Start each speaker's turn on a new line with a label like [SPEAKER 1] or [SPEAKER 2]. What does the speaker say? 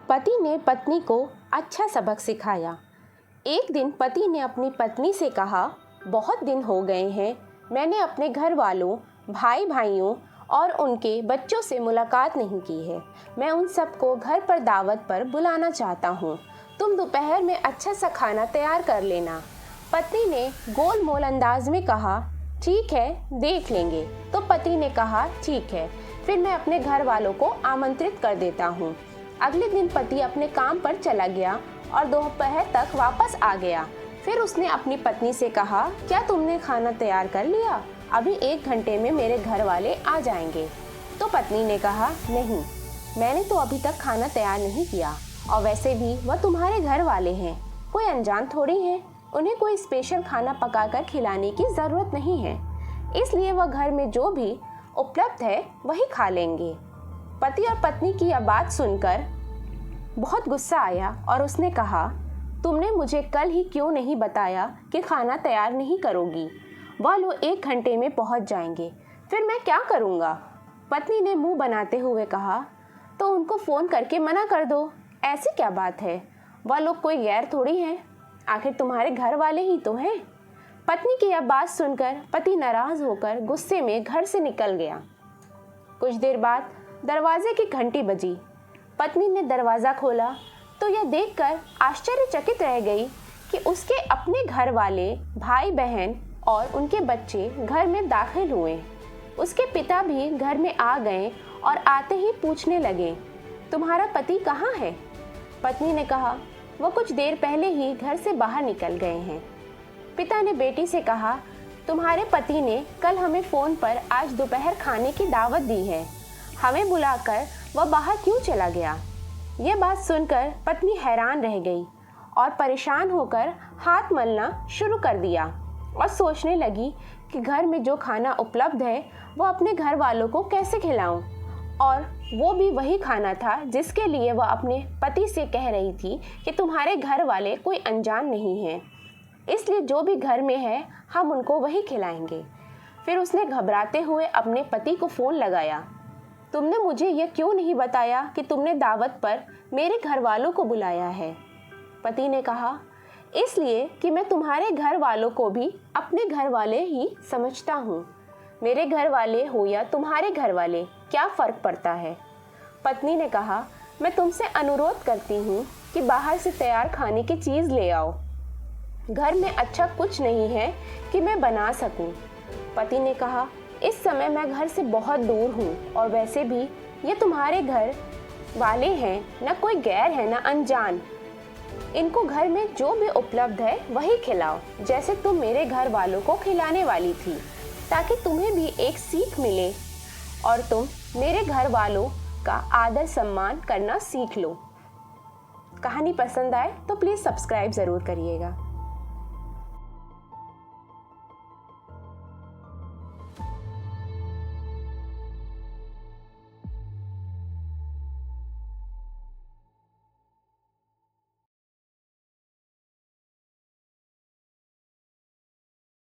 [SPEAKER 1] पति ने पत्नी को अच्छा सबक सिखाया। एक दिन पति ने अपनी पत्नी से कहा, बहुत दिन हो गए हैं मैंने अपने घर वालों, भाई भाइयों और उनके बच्चों से मुलाकात नहीं की है। मैं उन सबको घर पर दावत पर बुलाना चाहता हूँ। तुम दोपहर में अच्छा सा खाना तैयार कर लेना। पत्नी ने गोल मोल अंदाज में कहा, ठीक है, देख लेंगे। तो पति ने कहा, ठीक है, फिर मैं अपने घर वालों को आमंत्रित कर देता हूँ। अगले दिन पति अपने काम पर चला गया और दोपहर तक वापस आ गया। फिर उसने अपनी पत्नी से कहा, क्या तुमने खाना तैयार कर लिया? अभी 1 घंटे में मेरे घर वाले आ जाएंगे। तो पत्नी ने कहा, नहीं, मैंने तो अभी तक खाना तैयार नहीं किया, और वैसे भी वह तुम्हारे घर वाले हैं, कोई अनजान थोड़ी हैं। उन्हें कोई स्पेशल खाना पकाकर खिलाने की ज़रूरत नहीं है, इसलिए वह घर में जो भी उपलब्ध है वही खा लेंगे। पति और पत्नी की यह बात सुनकर बहुत गुस्सा आया और उसने कहा, तुमने मुझे कल ही क्यों नहीं बताया कि खाना तैयार नहीं करोगी? वह लोग 1 घंटे में पहुंच जाएंगे, फिर मैं क्या करूंगा? पत्नी ने मुंह बनाते हुए कहा, तो उनको फ़ोन करके मना कर दो। ऐसी क्या बात है, वह लोग कोई गैर थोड़ी हैं, आखिर तुम्हारे घर वाले ही तो हैं। पत्नी की यह बात सुनकर पति नाराज़ होकर गुस्से में घर से निकल गया। कुछ देर बाद दरवाजे की घंटी बजी। पत्नी ने दरवाज़ा खोला तो यह देखकर आश्चर्यचकित रह गई कि उसके अपने घर वाले, भाई बहन और उनके बच्चे घर में दाखिल हुए। उसके पिता भी घर में आ गए और आते ही पूछने लगे, तुम्हारा पति कहाँ है? पत्नी ने कहा, वो कुछ देर पहले ही घर से बाहर निकल गए हैं। पिता ने बेटी से कहा, तुम्हारे पति ने कल हमें फ़ोन पर आज दोपहर खाने की दावत दी है, हमें बुलाकर वह बाहर क्यों चला गया? यह बात सुनकर पत्नी हैरान रह गई और परेशान होकर हाथ मलना शुरू कर दिया और सोचने लगी कि घर में जो खाना उपलब्ध है वह अपने घर वालों को कैसे खिलाऊं, और वो भी वही खाना था जिसके लिए वह अपने पति से कह रही थी कि तुम्हारे घर वाले कोई अनजान नहीं हैं, इसलिए जो भी घर में है हम उनको वही खिलाएंगे। फिर उसने घबराते हुए अपने पति को फ़ोन लगाया, तुमने मुझे यह क्यों नहीं बताया कि तुमने दावत पर मेरे घर वालों को बुलाया है? पति ने कहा, इसलिए कि मैं तुम्हारे घर वालों को भी अपने घर वाले ही समझता हूँ। मेरे घर वाले हो या तुम्हारे घर वाले, क्या फ़र्क पड़ता है? पत्नी ने कहा, मैं तुमसे अनुरोध करती हूँ कि बाहर से तैयार खाने की चीज़ ले आओ। घर में अच्छा कुछ नहीं है कि मैं बना सकूँ। पति ने कहा, इस समय मैं घर से बहुत दूर हूँ, और वैसे भी ये तुम्हारे घर वाले हैं, न कोई गैर है न अनजान। इनको घर में जो भी उपलब्ध है वही खिलाओ, जैसे तुम मेरे घर वालों को खिलाने वाली थी, ताकि तुम्हें भी एक सीख मिले और तुम मेरे घर वालों का आदर सम्मान करना सीख लो। कहानी पसंद आए तो प्लीज़ सब्सक्राइब ज़रूर करिएगा।